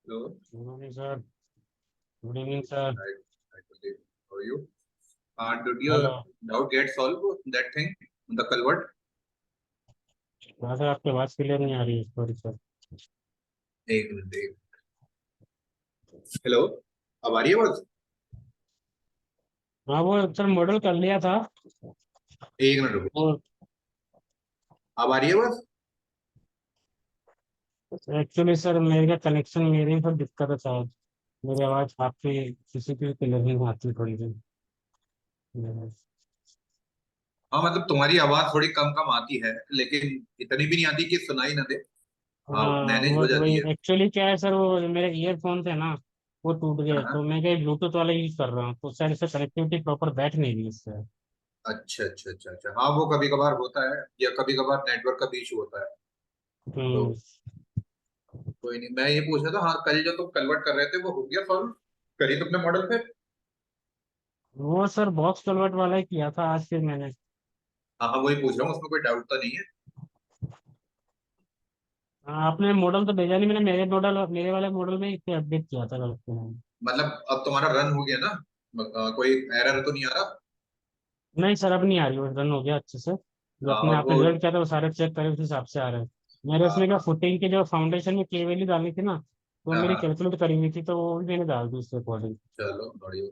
Hello. Good morning, sir. Good evening, sir. I believe. How are you? Did your hello. doubt get solved? That thing, the culvert? वहाँ से आपकी आवाज़ clear नहीं आ रही है, sorry sir. एक minute hello. अब आ रही है आवाज? हाँ, वो सर मॉडल कर लिया था। एक मिनट रुको। और अब आ रही है आवाज? एक्चुअली सर मेरे का कनेक्शन मेरे पर दिक्कत है शायद। मेरी आवाज़ आपकी किसी की क्लियर नहीं आती थोड़ी सी। हाँ, मतलब तुम्हारी आवाज थोड़ी कम कम आती है, लेकिन इतनी भी नहीं आती कि सुनाई ना दे। हाँ, हाँ, मैनेज वो हो जाती वही है। एक्चुअली क्या है सर, वो मेरे ईयरफोन थे ना, वो टूट गए, तो हाँ। मैं क्या ब्लूटूथ वाला यूज कर रहा हूँ, तो शायद इससे कनेक्टिविटी प्रॉपर बैठ नहीं रही इससे। अच्छा अच्छा अच्छा अच्छा, हाँ वो कभी कभार होता है, या कभी कभार नेटवर्क का भी इशू होता है। तो हम्म। कोई नहीं, मैं ये पूछ रहा था, हाँ कल जो तुम कन्वर्ट कर रहे थे वो हो गया सॉल्व? करी तुमने मॉडल फिर? वो सर बॉक्स कन्वर्ट वाला ही किया था आज फिर मैंने। हाँ हाँ, वही पूछ रहा हूँ, उसमें कोई डाउट तो नहीं है? हाँ, आपने मॉडल तो भेजा नहीं, मैंने मेरे वाले मॉडल में इसे अपडेट किया था कल के मैंने। मतलब अब तुम्हारा रन हो गया ना? कोई एरर तो नहीं आ रहा? नहीं सर, अब नहीं आ रही, वो रन हो गया अच्छे से। जो हाँ, अपने और आपने वो रिजल्ट किया था वो सारे चेक करे, उस हिसाब से आ रहे हैं। मेरे उसमें क्या हाँ फुटिंग की जो फाउंडेशन में के वैल्यू डालनी थी ना, तो हाँ मेरी हाँ, कैलकुलेट करी हुई थी, तो वो भी मैंने डाल दी उसके अकॉर्डिंग। चलो बढ़िया।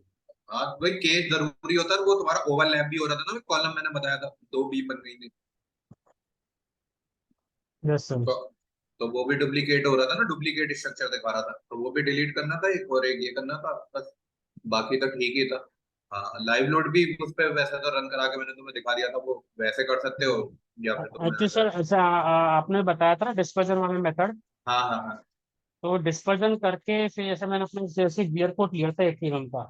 हाँ भाई, केस जरूरी होता है, वो तुम्हारा ओवरलैप भी हो रहा था ना, कॉलम मैंने बताया था, दो बी बन गई थी। Yes sir. तो, तो वो भी डुप्लीकेट हो रहा था ना, डुप्लीकेट स्ट्रक्चर दिखा रहा था, तो वो भी डिलीट करना था एक, और एक ये करना था बस। बाकी तो ठीक ही था। हाँ, लाइव लोड भी उस पे वैसे तो रन करा के मैंने तुम्हें दिखा दिया था, वो वैसे कर सकते हो, या फिर तुम्हें अच्छा सर, अगर। अच्छा आपने बताया था ना डिस्पर्जन वाला मेथड। हाँ हाँ हाँ। तो डिस्पर्जन करके फिर जैसे मैंने अपने जैसे गियर कोट लिया था एथीरियम का।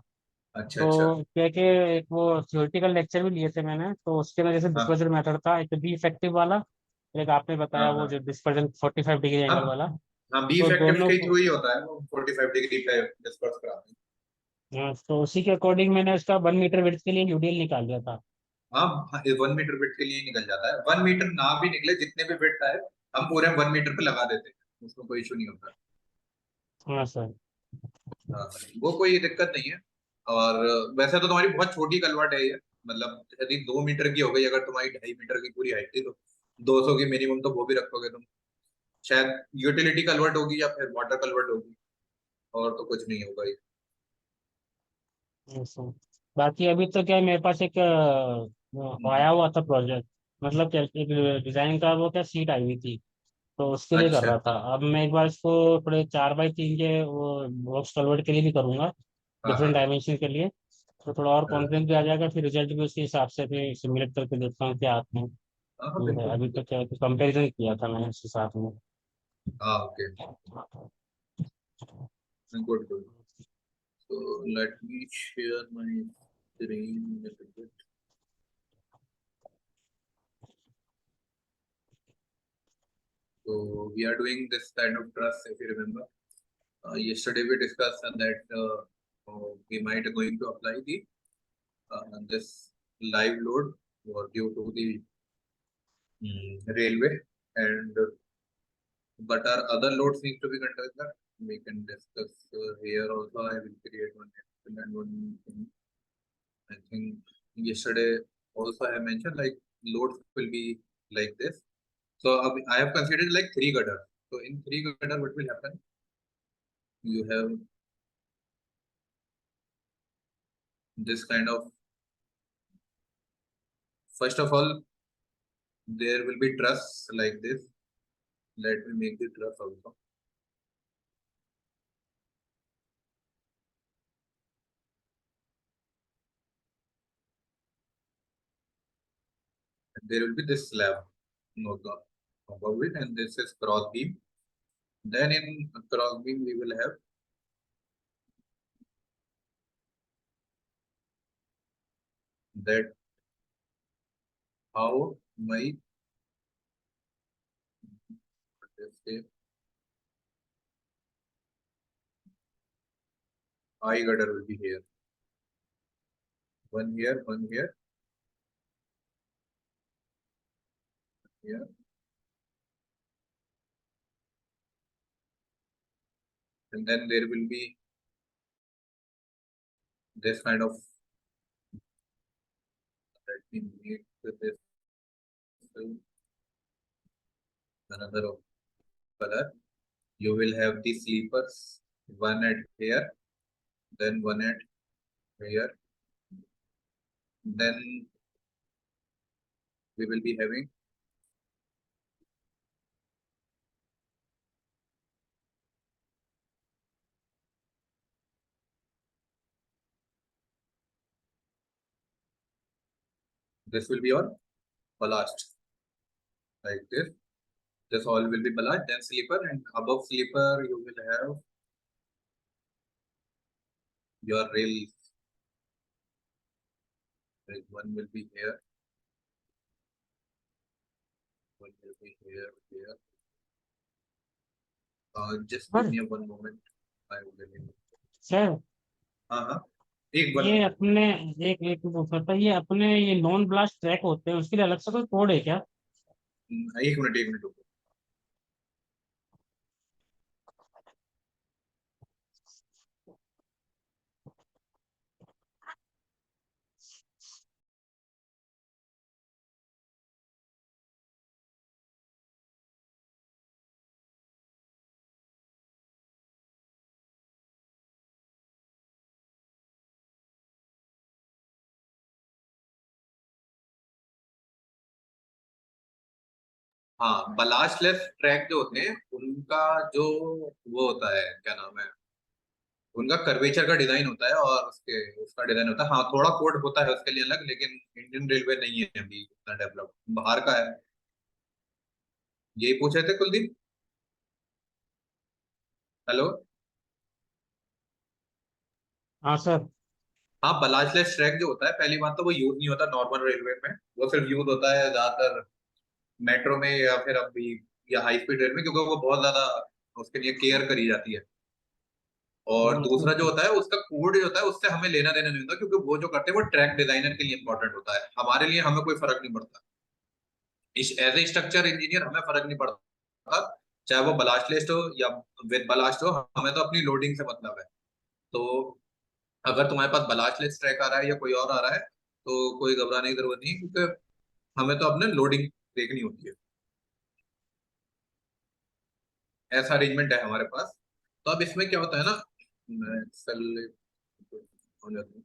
अच्छा अच्छा। तो क्या कि एक वो थ्योरेटिकल लेक्चर भी लिए थे मैंने, तो उसके में जैसे हाँ डिस्पर्जन मेथड था, एक बी इफेक्टिव वाला, एक आपने हाँ बताया वो जो हाँ डिस्पर्जन 45 डिग्री हाँ एंगल वाला। हाँ, बी तो इफेक्टिव दोनों के को थ्रू ही होता है, वो 45 डिग्री पे डिस्पर्स कराते हैं। तो उसी के अकॉर्डिंग मैंने उसका 1 मीटर विड्थ के लिए यूडीएल निकाल लिया था। हाँ हाँ, 1 मीटर बिट के लिए ही निकल जाता है, 1 मीटर ना भी निकले, जितने भी बिट आए हम पूरे 1 मीटर पे लगा देते हैं, उसमें कोई इशू नहीं होता। हाँ सर। हाँ, वो कोई दिक्कत नहीं है। और वैसे तो तुम्हारी बहुत छोटी कलवट है ये, मतलब यदि 2 मीटर की हो गई, अगर तुम्हारी 2.5 मीटर की पूरी हाइट थी, तो 200 की मिनिमम तो वो भी रखोगे तुम। शायद यूटिलिटी कलवर्ट होगी या फिर वाटर कलवर्ट होगी, और तो कुछ नहीं होगा ये। हाँ, सर। बाकी अभी तो क्या है, मेरे पास एक हम्म, आया हुआ था प्रोजेक्ट। मतलब क्या, एक डिजाइन का वो क्या सीट आई हुई थी, तो उसके लिए कर अच्छा। रहा था। अब मैं एक बार इसको थोड़े 4x3 के वो बॉक्स कन्वर्ट के लिए भी करूंगा, हाँ डिफरेंट हाँ डायमेंशन के लिए। तो थोड़ा और हाँ कॉन्फिडेंस भी आ जाएगा, फिर रिजल्ट भी उसी हिसाब से फिर सिमुलेट करके देखता हूँ क्या आते हैं। हाँ हाँ, बिल्कुल अभी बिल्कुल। तो क्या कंपेरिजन किया था मैंने उसके साथ में। हाँ, okay. Good good. So let me share my screen a little bit. So we are doing this kind of trust, if you remember. Yesterday we discussed that we might going to apply the this live load or due to the railway, and but our other loads need to be considered. We can discuss here also. I will create one and one thing. I think yesterday also I mentioned like loads will be like this. So I have considered like three gutters. So in three gutter, what will happen? You have this kind of, first of all, there will be truss like this. Let me make the truss also. There will be this slab, no the above it, and this is cross beam. Then in cross beam we will have that how my, let's say, I gutter will be here. One here, one here, here. and then there will be this kind of, let me make this another color. You will have the sleepers, one at here, then one at here, then we will be having this will be your ballast, like this. This all will be ballast, then sleeper, and above sleeper you will have your rail. Like one will be here, one will be here. Just give sir me one moment. I will. Sir हाँ, एक बार ये अपने एक एक पूछा था, ये अपने ये नॉन ब्लास्ट ट्रैक होते हैं उसके लिए अलग से कोई कोड है क्या? एक मिनट रुको। हाँ, बलास्टलेस ट्रैक जो होते हैं उनका जो वो होता है, क्या नाम है, उनका कर्वेचर का डिजाइन होता है और उसका डिजाइन होता है। हाँ, थोड़ा कोड होता है उसके लिए अलग, लेकिन इंडियन रेलवे नहीं है अभी उतना डेवलप, बाहर का है। यही पूछे थे कुलदीप। हेलो। हाँ सर। हाँ, बलास्टलेस ट्रैक जो होता है, पहली बात तो वो यूज नहीं होता नॉर्मल रेलवे में। वो सिर्फ यूज होता है ज्यादातर मेट्रो में या फिर अभी या हाई स्पीड रेल में, क्योंकि वो बहुत ज्यादा उसके लिए केयर करी जाती है। और दूसरा जो होता है उसका कोड जो होता है उससे हमें लेना देना नहीं होता, क्योंकि वो जो करते हैं वो ट्रैक डिजाइनर के लिए इंपॉर्टेंट होता है। हमारे लिए हमें कोई फर्क नहीं पड़ता, इस एज ए स्ट्रक्चर इंजीनियर हमें फर्क नहीं पड़ता, चाहे वो बलास्ट लिस्ट हो या विद बलास्ट हो। हमें तो अपनी लोडिंग से मतलब है। तो अगर तुम्हारे पास बलास्ट लिस्ट ट्रैक आ रहा है या कोई और आ रहा है तो कोई घबराने की जरूरत नहीं है, क्योंकि हमें तो अपने लोडिंग देखनी होती है। ऐसा अरेंजमेंट है हमारे पास। तो अब इसमें क्या होता है ना, मैं सेल हो जाता हूँ।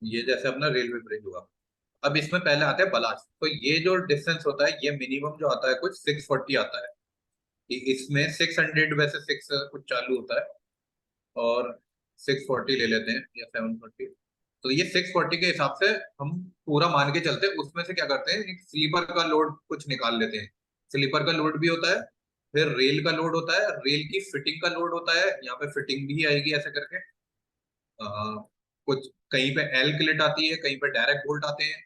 ये जैसे अपना रेलवे ब्रिज हुआ, अब इसमें पहले आता है बलास्ट। तो ये जो डिस्टेंस होता है ये मिनिमम जो आता है कुछ 640 आता है। इसमें 600 वैसे 6 कुछ चालू होता है, और 640 ले लेते हैं या 740। तो ये 640 के हिसाब से हम पूरा मान के चलते हैं। उसमें से क्या करते हैं, एक स्लीपर का लोड कुछ निकाल लेते हैं। स्लीपर का लोड भी होता है, फिर रेल का लोड होता है, रेल की फिटिंग का लोड होता है, यहाँ पे फिटिंग भी आएगी ऐसे करके। अ, कुछ कहीं पे एल क्लिट आती है, कहीं पे डायरेक्ट बोल्ट आते हैं,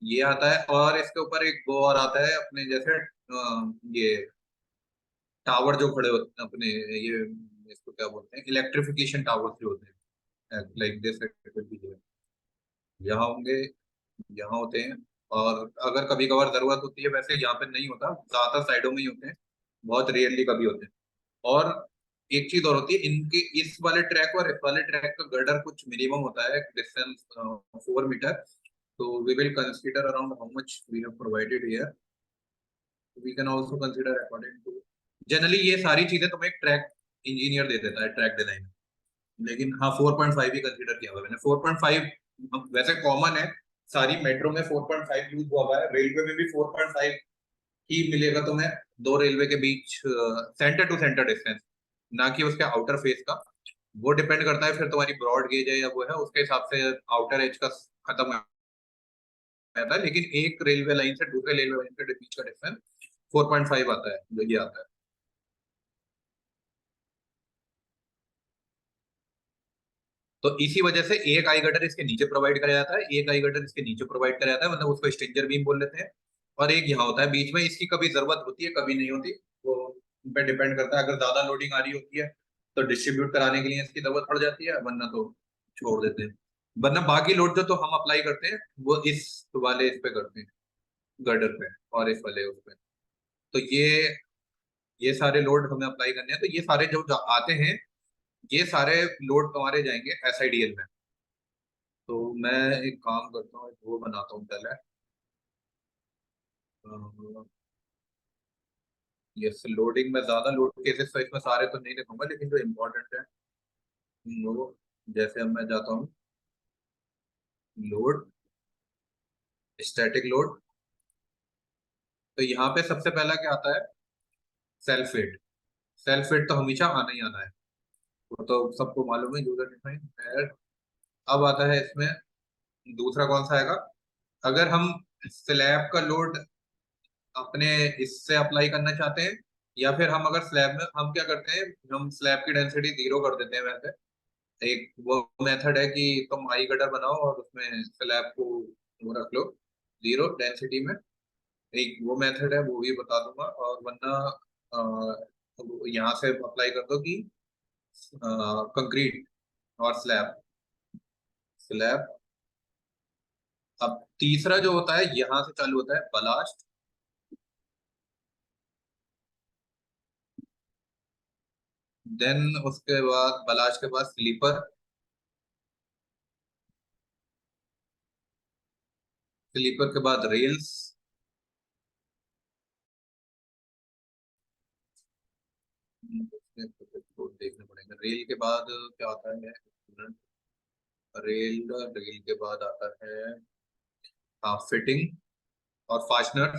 ये आता है। और इसके ऊपर एक वो और आता है अपने जैसे ये टावर जो खड़े होते हैं अपने, ये इसको क्या बोलते हैं, इलेक्ट्रिफिकेशन टावर्स जो होते हैं, लाइक दिस यहाँ होंगे, यहाँ होते हैं। और अगर कभी कभार जरूरत होती है, वैसे यहाँ पे नहीं होता, ज्यादातर साइडों में ही होते हैं, बहुत रेयरली कभी होते हैं। और एक चीज और होती है, इनके इस वाले ट्रैक और इस वाले ट्रैक का गर्डर कुछ मिनिमम होता है, डिस्टेंस 4 मीटर। तो we will consider around how much we have provided here. We can also consider according to, generally ये सारी चीजें तुम्हें एक ट्रैक इंजीनियर दे देता है, ट्रैक डिजाइन। लेकिन हाँ, 4.5 ही कंसीडर किया हुआ है मैंने। 4.5 वैसे कॉमन है, सारी मेट्रो में 4.5 यूज हुआ हुआ है, रेलवे में भी 4.5 ही मिलेगा तुम्हें। दो रेलवे के बीच सेंटर टू सेंटर डिस्टेंस, ना कि उसके आउटर फेस का। वो डिपेंड करता है फिर तुम्हारी ब्रॉड गेज है या वो है, उसके हिसाब से आउटर एज का खत्म हो जाता है। लेकिन एक रेलवे लाइन से दूसरे रेलवे लाइन के बीच का डिस्टेंस 4.5 आता है, जो ये आता है। तो इसी वजह से एक आई गटर इसके नीचे प्रोवाइड करा जाता है, एक आई गटर इसके नीचे प्रोवाइड करा जाता है, मतलब उसको स्ट्रिंजर बीम बोल लेते हैं। और एक यहाँ होता है बीच में, इसकी कभी जरूरत होती है कभी नहीं होती, वो उन पे डिपेंड करता है। अगर ज्यादा लोडिंग आ रही होती है तो डिस्ट्रीब्यूट कराने के लिए इसकी जरूरत पड़ जाती है, वरना तो छोड़ देते हैं। वरना बाकी लोड जो तो हम अप्लाई करते हैं वो इस वाले इस पे करते हैं, गर्डर पे, और इस वाले उस पे। तो ये सारे लोड हमें अप्लाई करने हैं, तो ये सारे जो आते हैं ये सारे लोड तुम्हारे जाएंगे एसआईडीएल में। तो मैं एक काम करता हूँ, वो बनाता हूँ पहले। ये लोडिंग में ज्यादा लोड केसेस तो इसमें सारे तो नहीं लिखूंगा, लेकिन जो इम्पोर्टेंट है वो, जैसे अब मैं जाता हूँ लोड, स्टैटिक लोड, तो यहाँ पे सबसे पहला क्या आता है, सेल्फ वेट। सेल्फ वेट तो हमेशा आना ही आना है, वो तो सबको मालूम है, यूजर डिफाइन। अब आता है इसमें दूसरा कौन सा आएगा, अगर हम स्लैब का लोड अपने इससे अप्लाई करना चाहते हैं, या फिर हम अगर स्लैब में हम क्या करते हैं, हम स्लैब की डेंसिटी 0 कर देते हैं वैसे। एक वो मेथड है कि तुम आई कटर बनाओ और उसमें स्लैब को वो रख लो 0 डेंसिटी में, एक वो मेथड है, वो भी बता दूंगा। और वरना यहाँ से अप्लाई कर दो कि कंक्रीट और स्लैब, स्लैब। अब तीसरा जो होता है यहाँ से चालू होता है बलास्ट, देन उसके बाद बलास्ट के बाद स्लीपर, स्लीपर के बाद रेल्स, देखना पड़ेगा। रेल के बाद क्या आता है, रेल, रेल के बाद आता है हाँ फिटिंग और फास्टनर।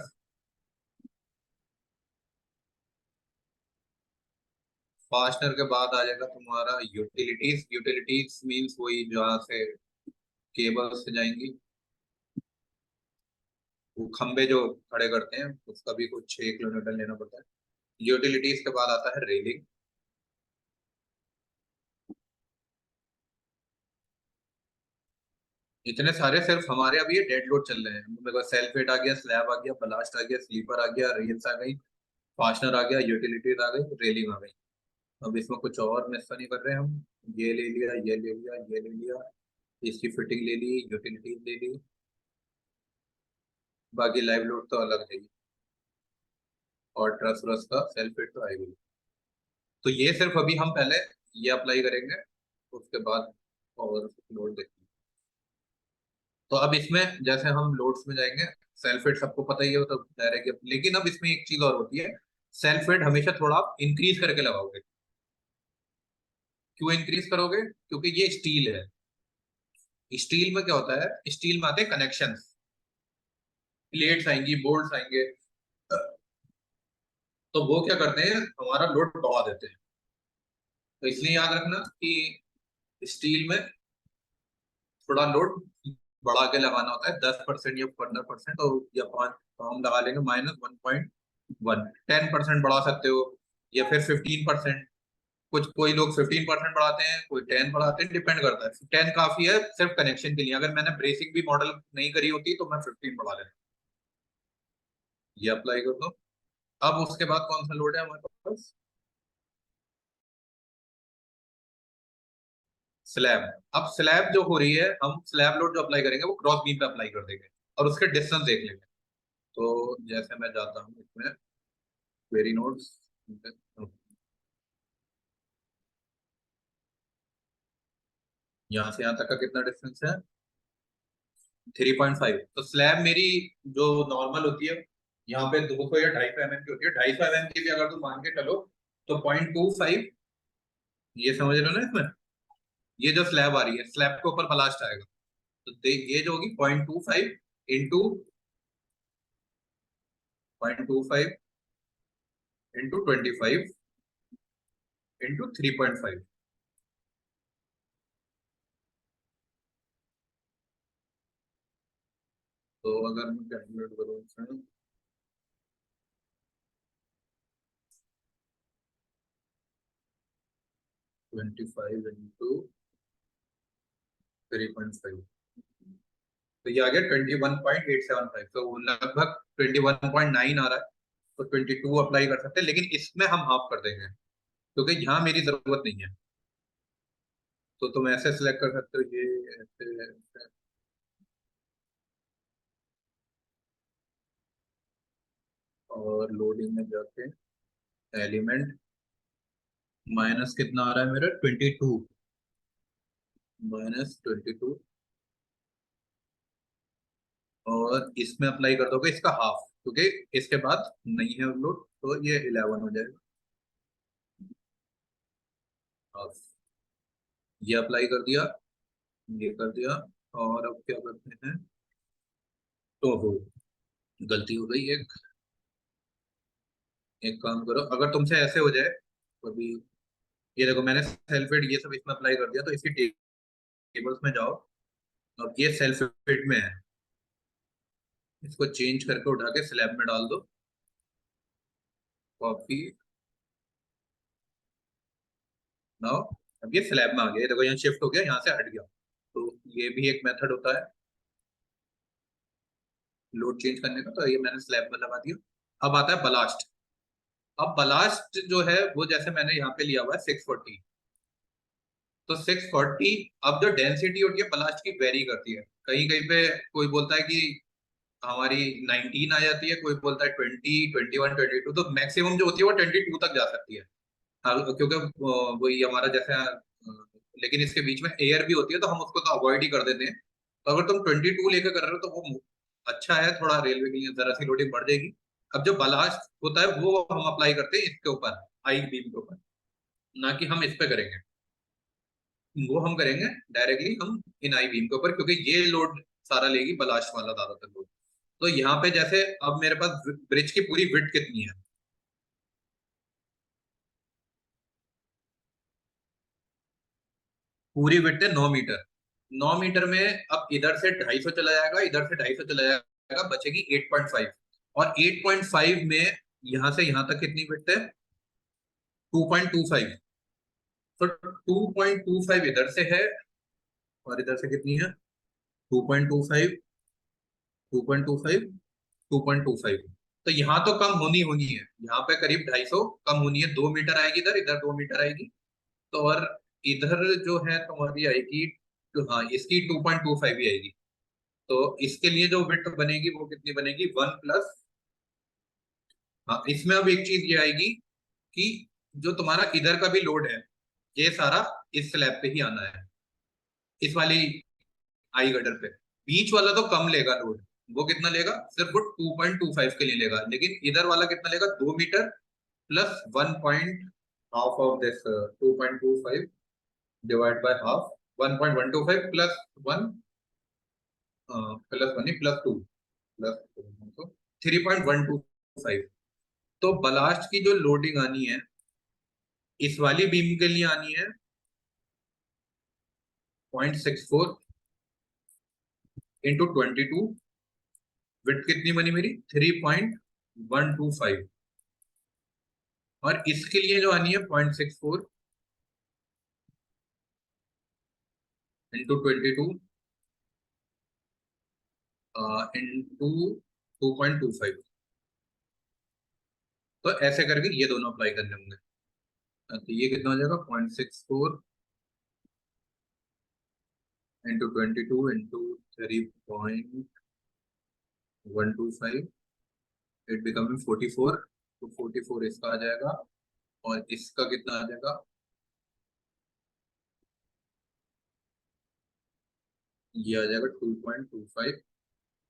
फास्टनर के बाद आ जाएगा तुम्हारा यूटिलिटीज। यूटिलिटीज मींस वही जहाँ से केबल से जाएंगी, वो खंबे जो खड़े करते हैं उसका भी कुछ 6 किलोमीटर लेना पड़ता है। यूटिलिटीज के बाद आता है रेलिंग। इतने सारे सिर्फ हमारे अभी ये डेड लोड चल रहे हैं, मेरे पास सेल्फ वेट आ गया, स्लैब आ गया, ब्लास्ट आ गया, स्लीपर आ गया, रेल्स आ गई, फास्टनर आ गया, यूटिलिटीज आ गई, रेलिंग आ गई। अब इसमें कुछ और मिस तो नहीं कर रहे हम, ये ले लिया, ये ले लिया, ये ले लिया, इसकी फिटिंग ले ली, यूटिलिटीज ले ली, बाकी लाइव लोड तो अलग है ही, और ट्रस व्रस का सेल्फ वेट तो आएगी। तो ये सिर्फ अभी हम पहले ये अप्लाई करेंगे, उसके बाद और लोड देखेंगे। तो अब इसमें जैसे हम लोड्स में जाएंगे, सेल्फ वेट सबको पता ही है, वो तो डायरेक्ट, लेकिन अब इसमें एक चीज और होती है, सेल्फ वेट हमेशा थोड़ा आप इंक्रीज करके लगाओगे। क्यों इंक्रीज करोगे, क्योंकि ये स्टील है। स्टील में क्या होता है, स्टील में आते हैं कनेक्शन, प्लेट्स आएंगी, बोल्ट्स आएंगे, तो वो क्या करते हैं, हमारा लोड बढ़ा देते हैं। तो इसलिए याद रखना कि स्टील में थोड़ा लोड बढ़ा के लगाना होता है, 10% या 15%, और या 5, तो हम लगा लेंगे -1.1। 10% बढ़ा सकते हो, या फिर 15%। कुछ कोई लोग 15% बढ़ाते हैं, कोई 10 बढ़ाते हैं, डिपेंड करता है। 10 काफी है सिर्फ कनेक्शन के लिए, अगर मैंने ब्रेसिंग भी मॉडल नहीं करी होती तो मैं 15 बढ़ा लेता। ये अप्लाई कर दो। अब उसके बाद कौन सा लोड है हमारे पास, स्लैब। अब स्लैब जो हो रही है, हम स्लैब लोड जो अप्लाई करेंगे वो क्रॉस बीम पे अप्लाई कर देंगे, और उसके डिस्टेंस देख लेंगे। तो जैसे मैं जाता हूँ इसमें क्वेरी नोड्स, यहाँ से यहाँ तक का कितना डिस्टेंस है, 3.5। तो स्लैब मेरी जो नॉर्मल होती है यहाँ पे 200 या 250 mm की होती है, 250 mm की भी अगर तुम मान के चलो तो 0.25, ये समझ रहे हो ना इसमें, ये जो स्लैब आ रही है, स्लैब के ऊपर ब्लास्ट आएगा, तो ये जो होगी 0.25 इंटू 0.25 इंटू 25 इंटू 3.5। तो अगर मैं कैलकुलेट करूँ इसमें, 25 इंटू 3.5, तो ये आ गया 21.875, तो लगभग 21.9 आ रहा है। तो 22 अप्लाई कर सकते हैं, लेकिन इसमें हम हाफ कर देंगे क्योंकि यहाँ मेरी जरूरत नहीं है। तो तुम ऐसे सिलेक्ट कर सकते हो, ये ऐसे। और लोडिंग में जाके एलिमेंट माइनस कितना आ रहा है मेरा 22, -22, और इसमें अप्लाई कर दोगे इसका हाफ, क्योंकि इसके बाद नहीं है लोड, तो ये 11 हो जाएगा हाफ। ये अप्लाई कर दिया, ये कर दिया। और अब क्या करते हैं, तो हो गलती हो गई एक। एक काम करो, अगर तुमसे ऐसे हो जाए तो अभी, ये देखो मैंने सेल्फ एड ये सब इसमें अप्लाई कर दिया, तो इसकी टेबल्स में जाओ। अब ये सेल्फ एड में है, इसको चेंज करके उठा के स्लैब में डाल दो, कॉपी। नाउ अब ये स्लैब में आ गया, ये देखो यहाँ शिफ्ट हो गया, यहाँ से हट गया। तो ये भी एक मेथड होता है लोड चेंज करने का, तो ये मैंने स्लैब में लगा दिया। अब आता है बलास्ट। अब बलास्ट जो है वो जैसे मैंने यहाँ पे लिया हुआ है 640, तो 640, अब जो डेंसिटी होती है बलास्ट की वेरी करती है। कहीं कहीं पे कोई बोलता है कि हमारी 19 आ जाती है, कोई बोलता है 20, 21, 22, तो मैक्सिमम जो होती है वो 22 तक जा सकती है। क्योंकि वही हमारा जैसे लेकिन इसके बीच में एयर भी होती है, तो हम उसको तो अवॉइड ही कर देते हैं। तो अगर तुम 22 लेकर कर रहे हो तो वो अच्छा है, थोड़ा रेलवे के लिए जरा सी लोडिंग बढ़ जाएगी। अब जो बलास्ट होता है वो हम अप्लाई करते हैं इसके ऊपर, आई बीम के ऊपर, ना कि हम इस पे करेंगे। वो हम करेंगे डायरेक्टली हम इन आई बीम के ऊपर, क्योंकि ये लोड सारा लेगी बलास्ट वाला ज्यादातर लोड। तो यहाँ पे जैसे अब मेरे पास ब्रिज की पूरी विड्थ कितनी है, पूरी विड्थ है 9 मीटर। 9 मीटर में अब इधर से 250 चला जाएगा, इधर से 250 चला जाएगा, बचेगी 8.5। और 8.5 में यहां से यहां तक कितनी विड्थ है, 2.25। तो 2.25 इधर से है, और इधर से कितनी है, 2.25, 2.25, 2.25। तो यहाँ तो कम होनी होनी है, यहाँ पे करीब 250 कम होनी है, 2 मीटर आएगी इधर, इधर 2 मीटर आएगी। तो और इधर जो है तुम्हारी आएगी, तो हाँ इसकी 2.25 ही आएगी। तो इसके लिए जो विड्थ बनेगी वो कितनी बनेगी, 1 प्लस, हाँ इसमें अब एक चीज ये आएगी कि जो तुम्हारा इधर का भी लोड है, ये सारा इस स्लैब पे ही आना है, इस वाली आई गटर पे। बीच वाला तो कम लेगा लोड, वो कितना लेगा, सिर्फ वो 2.25 के लिए लेगा, लेकिन इधर वाला कितना लेगा, 2 metre plus 1 half of this 2.25 divide by half, 1.125 plus 1, plus 1 नहीं प्लस 2, प्लस 3.125। तो बलास्ट की जो लोडिंग आनी है इस वाली बीम के लिए आनी है 0.64 इंटू 22, विड्थ कितनी बनी मेरी 3.125, और इसके लिए जो आनी है 0.64 इंटू 22 इंटू 2.25। तो ऐसे करके ये दोनों अप्लाई करने होंगे। तो ये कितना हो जाएगा, 0.64 इंटू 22 इंटू 3.125, इट बिकमिंग 44। तो 44 इसका आ जाएगा, और इसका कितना आ जाएगा, ये आ जाएगा 2.25,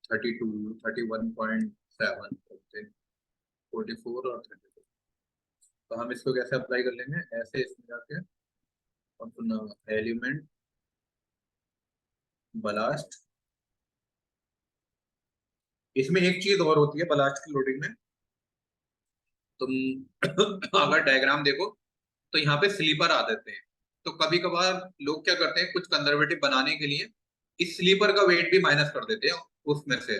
32, 31.7, 44 और 32। तो हम इसको कैसे अप्लाई कर लेंगे, ऐसे इसमें जाके अपना एलिमेंट बलास्ट। इसमें एक चीज और होती है बलास्ट की लोडिंग में, तुम अगर डायग्राम देखो तो यहाँ पे स्लीपर आ देते हैं। तो कभी कभार लोग क्या करते हैं, कुछ कंजर्वेटिव बनाने के लिए इस स्लीपर का वेट भी माइनस कर देते हैं उसमें से।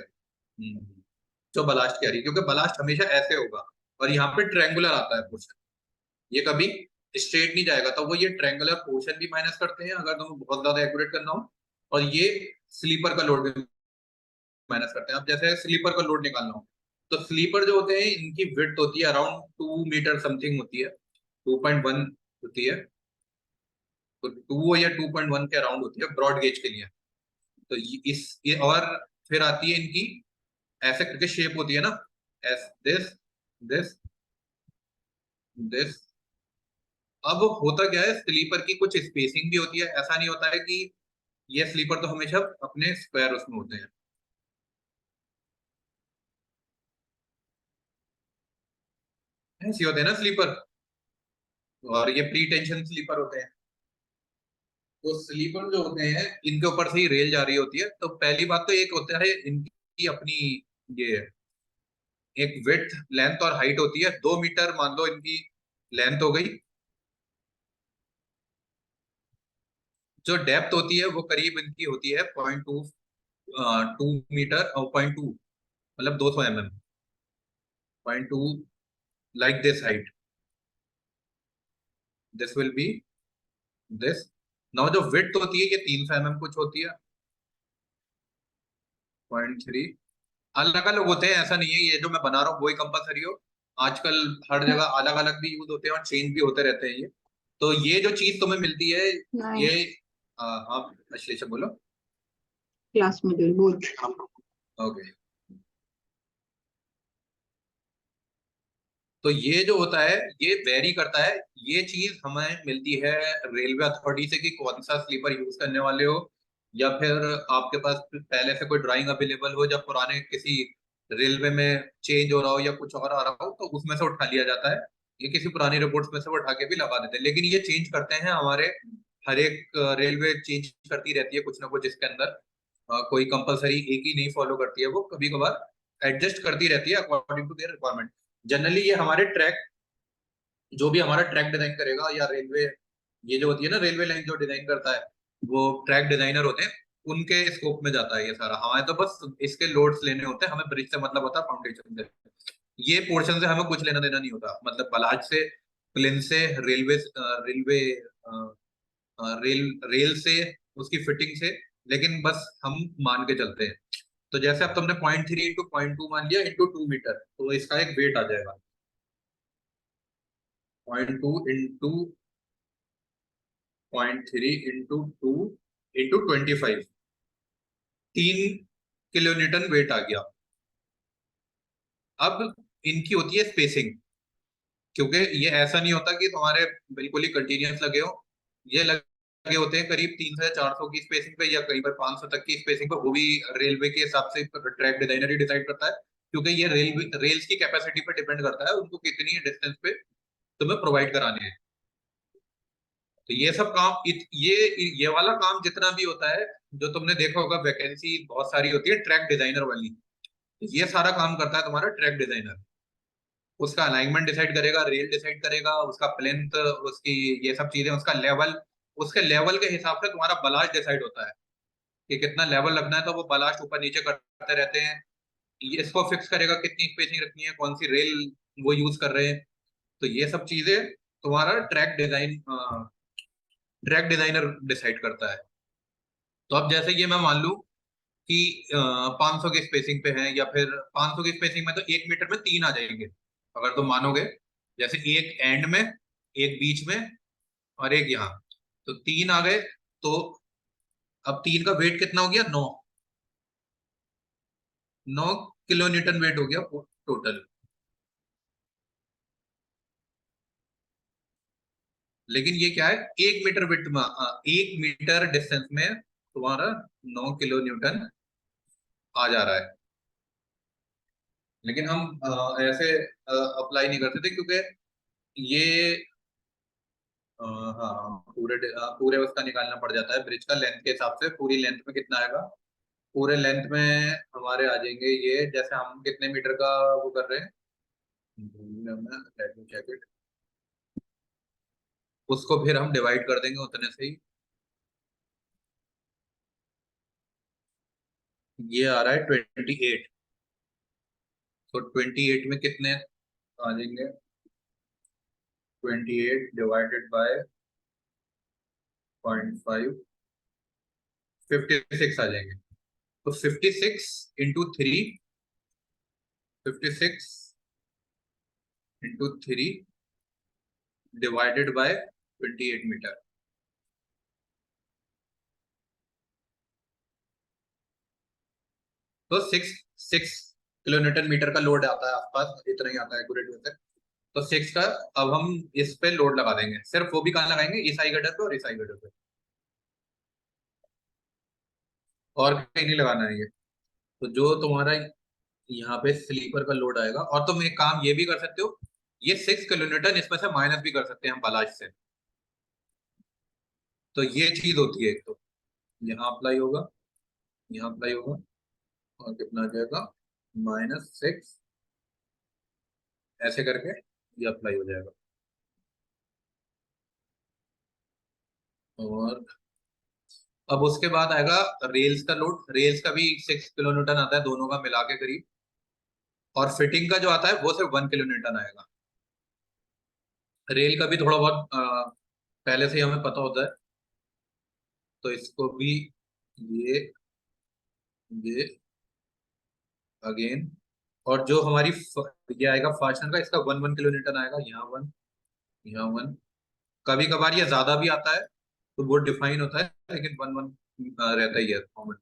जो बलास्ट की आ रही है, क्योंकि बलास्ट हमेशा ऐसे होगा, और यहाँ पे ट्रायंगुलर आता है पोर्शन, ये कभी स्ट्रेट नहीं जाएगा, तो वो ये ट्रायंगुलर पोर्शन भी माइनस करते हैं अगर तुम्हें बहुत ज्यादा एक्यूरेट करना हो, और ये स्लीपर का लोड भी माइनस करते हैं। अब जैसे स्लीपर का लोड निकालना हो, तो स्लीपर जो होते हैं इनकी विड्थ होती है अराउंड 2 मीटर समथिंग होती है, 2.1 होती है। तो 2 या 2.1 के अराउंड होती है ब्रॉड गेज के लिए। तो ये और फिर आती है इनकी ऐसे करके शेप होती है ना, एस दिस दिस दिस। अब होता क्या है, स्लीपर की कुछ स्पेसिंग भी होती है, ऐसा नहीं होता है कि ये स्लीपर तो हमेशा अपने स्क्वायर उसमें होते हैं, ऐसे होते हैं ना स्लीपर, और ये प्री टेंशन स्लीपर होते हैं। तो स्लीपर जो होते हैं इनके ऊपर से ही रेल जा रही होती है। तो पहली बात तो एक होता है इनकी अपनी ये एक विड्थ लेंथ और हाइट होती है, 2 मीटर मान लो इनकी लेंथ हो गई। जो डेप्थ होती है वो करीब इनकी होती है 0.2 मीटर और 0.2 मतलब 200 mm, 0.2 like this height, this will be this. Now जो विड्थ होती है ये 300 mm कुछ होती है, 0.3। अलग अलग होते हैं, ऐसा नहीं है ये जो मैं बना रहा हूँ वही कंपलसरी हो। आजकल हर जगह अलग अलग भी यूज होते हैं और चेंज भी होते रहते हैं ये। तो ये जो चीज तुम्हें मिलती है नहीं, ये आप अश्लेषा बोलो। Class module both. ओके, तो ये जो होता है ये वेरी करता है। ये चीज हमें मिलती है रेलवे अथॉरिटी से कि कौन सा स्लीपर यूज करने वाले हो, या फिर आपके पास पहले से कोई ड्राइंग अवेलेबल हो, जब पुराने किसी रेलवे में चेंज हो रहा हो या कुछ और आ रहा हो तो उसमें से उठा लिया जाता है। ये किसी पुरानी रिपोर्ट्स में से उठा के भी लगा देते हैं, लेकिन ये चेंज करते हैं हमारे हर एक रेलवे चेंज करती रहती है कुछ ना कुछ इसके अंदर। कोई कंपलसरी एक ही नहीं फॉलो करती है, वो कभी कभार एडजस्ट करती रहती है according to their requirement. Generally ये हमारे ट्रैक, जो भी हमारा ट्रैक डिजाइन करेगा या रेलवे, ये जो होती है ना रेलवे लाइन जो डिजाइन करता है वो ट्रैक डिजाइनर होते हैं, उनके स्कोप में जाता है ये सारा। हमें तो बस इसके लोड्स लेने होते हैं, हमें ब्रिज से मतलब होता है फाउंडेशन से। ये पोर्शन से हमें कुछ लेना देना नहीं होता, मतलब बलाज से, प्लेन से, रेलवे रेलवे रेल रेल से, उसकी फिटिंग से, लेकिन बस हम मान के चलते हैं। तो जैसे अब तुमने 0.3 इंटू 0.2 मान लिया इंटू 2 मीटर, तो इसका एक वेट आ जाएगा 0.2 into 0.3 into 2 into 25, 3 kilo newton weight आ गया। अब इनकी होती है स्पेसिंग, क्योंकि ये ऐसा नहीं होता कि तुम्हारे बिल्कुल ही कंटिन्यूअस लगे हो, ये लगे होते हैं करीब 300 या 400 की स्पेसिंग पे, या कई बार 500 तक की स्पेसिंग पे। वो भी रेलवे के हिसाब से ट्रैक डिजाइनर ही डिसाइड करता है, क्योंकि ये रेल्स की कैपेसिटी पे डिपेंड करता है उनको कितनी डिस्टेंस पे तुम्हें प्रोवाइड कराने हैं। तो ये सब काम ये वाला काम जितना भी होता है, जो तुमने देखा होगा वैकेंसी बहुत सारी होती है ट्रैक डिजाइनर वाली, ये सारा काम करता है तुम्हारा ट्रैक डिजाइनर। उसका अलाइनमेंट डिसाइड करेगा, रेल डिसाइड करेगा, उसका प्लेंथ, उसकी ये सब चीजें, उसका लेवल, उसके लेवल के हिसाब से तुम्हारा बलास्ट डिसाइड होता है कि कितना लेवल लगना है, तो वो बलास्ट ऊपर नीचे करते रहते हैं। इसको फिक्स करेगा कितनी स्पेसिंग रखनी है, कौन सी रेल वो यूज कर रहे हैं। तो ये सब चीजें तुम्हारा ट्रैक डिजाइनर डिसाइड करता है। तो अब जैसे ये मैं मान लूं कि 500 की स्पेसिंग पे है, या फिर 500 की स्पेसिंग में तो 1 मीटर में 3 आ जाएंगे, अगर तुम मानोगे। जैसे एक एंड में, एक बीच में, और एक यहाँ, तो 3 आ गए। तो अब 3 का वेट कितना हो गया, 9। 9 किलो न्यूटन वेट हो गया टोटल। लेकिन ये क्या है, 1 मीटर विड्थ में 1 मीटर डिस्टेंस में तुम्हारा 9 किलो न्यूटन आ जा रहा है। लेकिन हम ऐसे अप्लाई नहीं करते थे, क्योंकि ये हाँ पूरे उसका निकालना पड़ जाता है ब्रिज का लेंथ के हिसाब से, पूरी लेंथ में कितना आएगा। पूरे लेंथ में हमारे आ जाएंगे ये, जैसे हम कितने मीटर का वो कर रहे हैं, लेट मी चेक इट, उसको फिर हम डिवाइड कर देंगे उतने से ही। ये आ रहा है 28। तो 28 में कितने आ जाएंगे, 28 डिवाइडेड बाय 0.5, 56 आ जाएंगे। तो 56 into 3, 56 into 3 divided by 28 metre. तो 6 किलो न्यूटन मीटर का लोड आता है आसपास, इतना ही आता है एक्यूरेट वैसे। तो 6 का अब हम इस पे लोड लगा देंगे, सिर्फ वो भी कहाँ लगाएंगे, इस आई गटर पे और इस आई गटर पे, और कहीं नहीं लगाना है ये। तो जो तुम्हारा यहाँ पे स्लीपर का लोड आएगा, और तुम एक काम ये भी कर सकते हो, ये 6 किलो न्यूटन इसमें से माइनस भी कर सकते हैं हम बलाश से। तो ये चीज होती है, एक तो यहाँ अप्लाई होगा, यहाँ अप्लाई होगा, और कितना आ जाएगा, -6, ऐसे करके ये अप्लाई हो जाएगा। और अब उसके बाद आएगा रेल्स का लोड, रेल्स का भी 6 किलो न्यूटन आता है दोनों का मिला के करीब, और फिटिंग का जो आता है वो सिर्फ 1 किलो न्यूटन आएगा। रेल का भी थोड़ा बहुत पहले से ही हमें पता होता है, तो इसको भी ये ये अगेन, और जो हमारी ये आएगा फास्टनर का, इसका 1 1 किलो न्यूटन आएगा, यहाँ 1, यहाँ 1। कभी कभार ये ज्यादा भी आता है, तो वो डिफाइन होता है, लेकिन 1 1 रहता ही है कॉमन।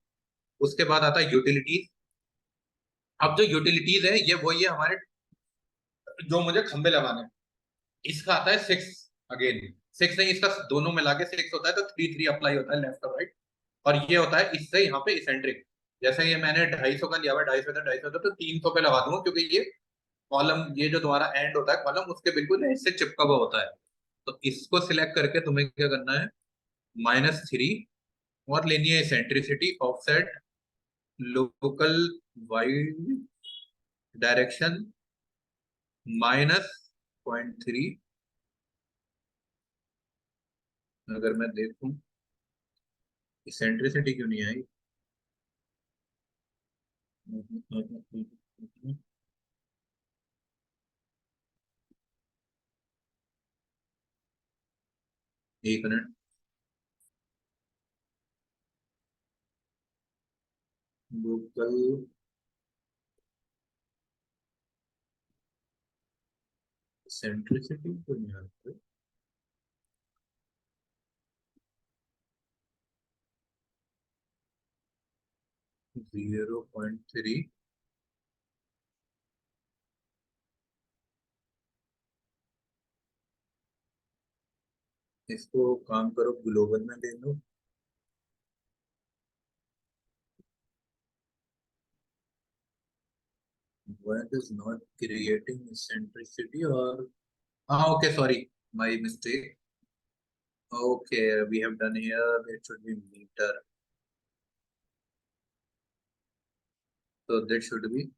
उसके बाद आता है यूटिलिटीज। अब जो यूटिलिटीज है ये वही है हमारे, जो मुझे खंबे लगाने हैं, इसका आता है 6 अगेन। 6 नहीं, इसका दोनों मिला के 6 होता है, तो 3 3 अप्लाई होता है लेफ्ट और राइट। और ये होता है इससे यहाँ पे इसेंट्रिक, जैसे ये मैंने 250 का लिया हुआ है, 250 था, तो 300 पे लगा दूंगा, क्योंकि ये कॉलम, ये जो तुम्हारा एंड होता है कॉलम, उसके बिल्कुल एज से चिपका हुआ होता है। तो इसको सिलेक्ट करके तुम्हें क्या करना है, -3, और लेनी है eccentricity, offset, local wide direction -0.3। अगर मैं देखूं इसेंट्रिसिटी क्यों नहीं आई, एक मिनट, लोकल इसेंट्रिसिटी क्यों नहीं आती, 0.3। इसको काम करो ग्लोबल में दे दो, what is not creating eccentricity, और हाँ okay sorry, my mistake, okay we have done here, it should be meter, so that should be,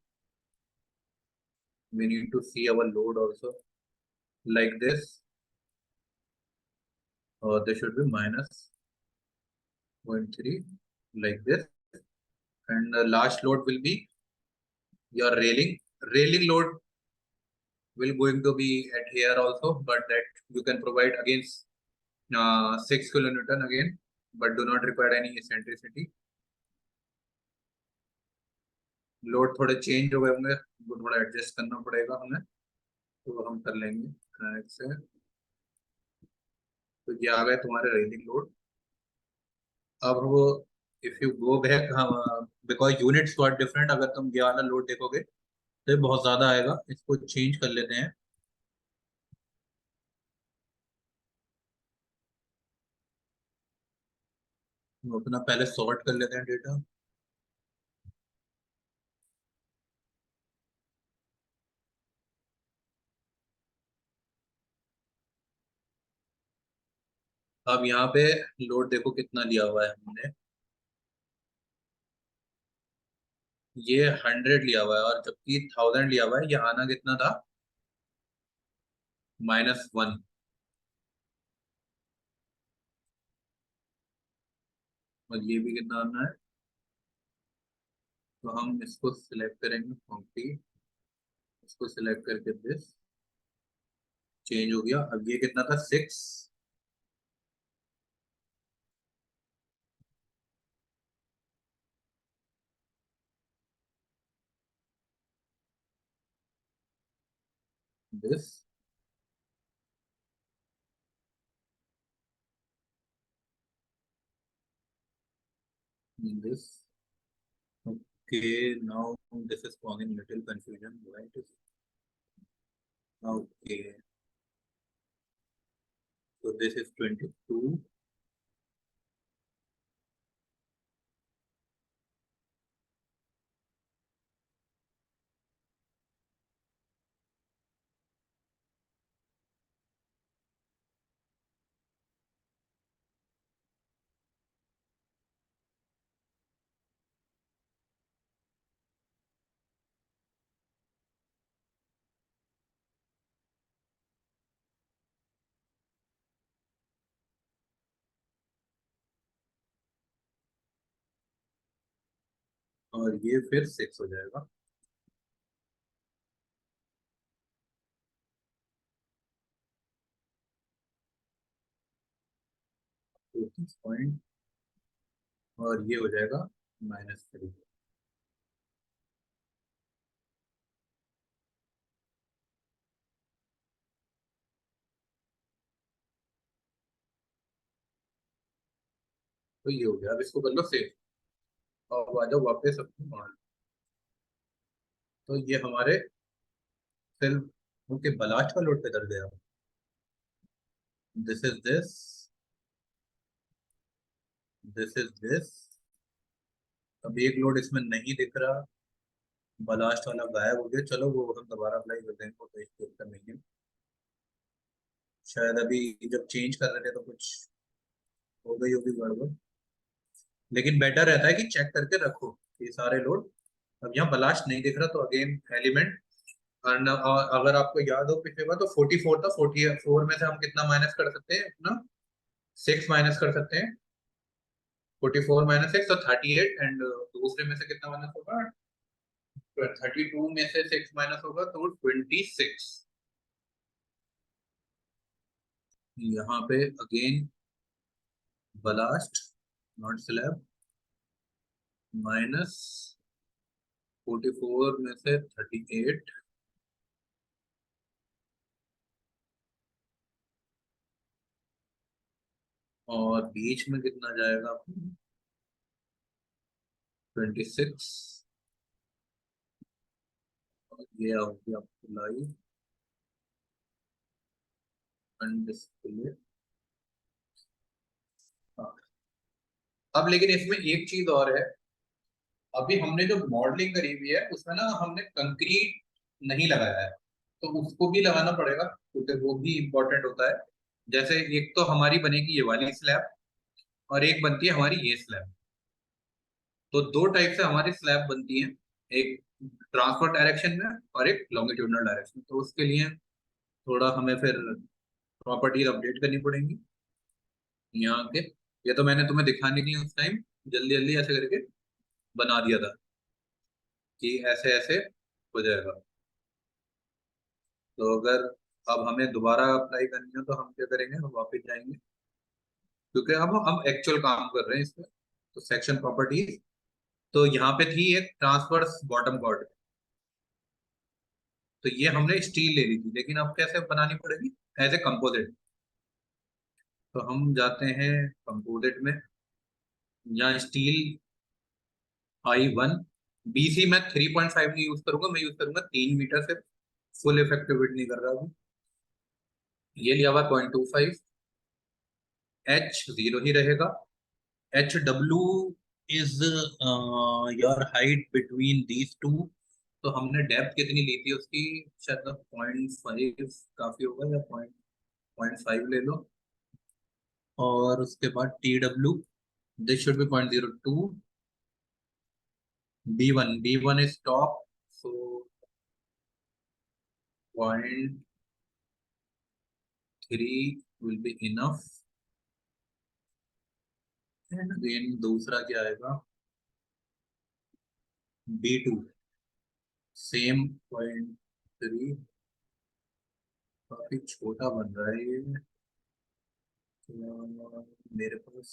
we need to see our load also, like this, or there should be -0.3, like this, and the last load will be your railing load will going to be at here also, but that you can provide against 6 kilonewton again, but do not require any eccentricity। Load थोड़े change हो गए होंगे, वो थोड़ा adjust करना पड़ेगा हमें, तो हम कर लेंगे कनेक्ट से। तो ये आ गए तुम्हारे रेलिंग लोड। अब वो if you go back, because units were different, अगर तुम ये वाला लोड देखोगे तो ये बहुत ज्यादा आएगा, इसको चेंज कर लेते हैं। हम अपना पहले सॉर्ट कर लेते हैं डेटा। अब यहाँ पे लोड देखो कितना लिया हुआ है हमने, ये 100 लिया हुआ है, और जबकि 1000 लिया हुआ है, ये आना कितना था, -1। और ये भी कितना आना है, तो हम इसको सिलेक्ट करेंगे 40, इसको सिलेक्ट करके दिस चेंज हो गया। अब ये कितना था, 6, this, this, Okay, now this is causing little confusion, right? Okay, so this is 22. और ये फिर 6 हो जाएगा। पॉइंट, और ये हो जाएगा -3। तो ये हो गया। अब इसको कर लो सेव, अब आ जाओ वापस अपने मॉडल। तो ये हमारे सिर्फ उनके बलास्ट का लोड पे दर गया। This is this, this is this. अब एक लोड इसमें नहीं दिख रहा, बलास्ट वाला गायब हो गया। चलो वो हम दोबारा अप्लाई कर देंगे, तो इसके ऊपर नहीं है। शायद अभी जब चेंज कर रहे थे तो कुछ हो गई होगी गड़बड़, लेकिन बेटर रहता है कि चेक करके रखो ये सारे लोड। अब यहाँ बलास्ट नहीं दिख रहा, तो अगेन एलिमेंट, और अगर आपको याद हो पिछले बार तो 44 था। 44 में से हम कितना माइनस कर सकते हैं अपना? 6 माइनस कर सकते हैं। 44 -6 तो 38, एंड दूसरे में से कितना माइनस होगा? 32 में से 6 माइनस होगा तो 26। यहाँ पे अगेन बलास्ट नॉट स्लैब, -44 में से 38, और बीच में कितना जाएगा? 26। और ये होगी आपको लाइव अनडिस्प्ले। अब लेकिन इसमें एक चीज और है, अभी हमने जो मॉडलिंग करी हुई है उसमें ना हमने कंक्रीट नहीं लगाया है, तो उसको भी लगाना पड़ेगा क्योंकि वो भी इम्पोर्टेंट होता है। जैसे एक तो हमारी बनेगी ये वाली स्लैब, और एक बनती है हमारी ये स्लैब। तो दो टाइप से हमारी स्लैब बनती है, एक ट्रांसफर डायरेक्शन में और एक लॉन्गिट्यूडनल डायरेक्शन। तो उसके लिए थोड़ा हमें फिर प्रॉपर्टीज अपडेट करनी पड़ेंगी यहाँ के। ये तो मैंने तुम्हें दिखानी थी उस टाइम, जल्दी जल्दी ऐसे करके बना दिया था कि ऐसे ऐसे हो जाएगा। तो अगर अब हमें दोबारा अप्लाई करनी हो तो हम क्या करेंगे? हम वापस जाएंगे, क्योंकि अब हम एक्चुअल काम कर रहे हैं इस पे। तो सेक्शन प्रॉपर्टीज, तो यहाँ पे थी एक ट्रांसवर्स बॉटम कॉर्ड, तो ये हमने स्टील ले ली थी, लेकिन अब कैसे बनानी पड़ेगी? As a composite. तो हम जाते हैं कंपोजिट में, यहाँ स्टील I1, BC में 3.5 नहीं यूज करूंगा, मैं यूज करूंगा 3 मीटर से। फुल इफेक्टिव वेट नहीं कर रहा हूँ। ये लिया हुआ 0.25। H 0 ही रहेगा। HW is your height between these two. तो हमने डेप्थ कितनी ली थी उसकी? शायद 0.5 काफी होगा, या 0.5 ले लो। और उसके बाद TW, this should be 0.02। B1 is top, so 0.3 will be enough. And again दूसरा क्या आएगा? B2 same 0.3। काफी छोटा बन रहा है ये। मेरे पास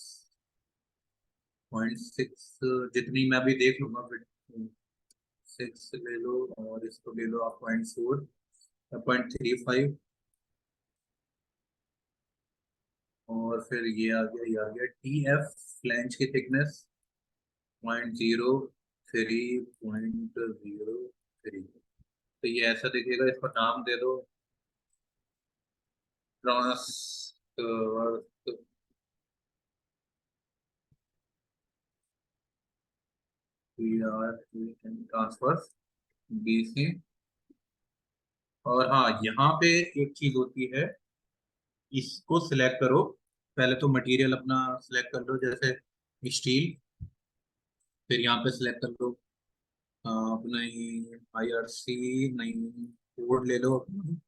0.6, जितनी मैं भी देख लूंगा फिर। 6 ले लो, और इसको ले लो आप 0.4, 0.35। और फिर ये आ गया, ये आ गया TF, फ्लैंज की थिकनेस 0.03। 3.03। तो ये ऐसा दिखेगा, इसको नाम दे दो ट्रांसवर्स ट्रांसवर्स BC। और हाँ, यहाँ पे एक चीज होती है, इसको सिलेक्ट करो। पहले तो मटेरियल अपना सिलेक्ट कर लो, जैसे स्टील। फिर यहाँ पे सिलेक्ट कर लो अपना IRC, नहीं कोड ले लो अपना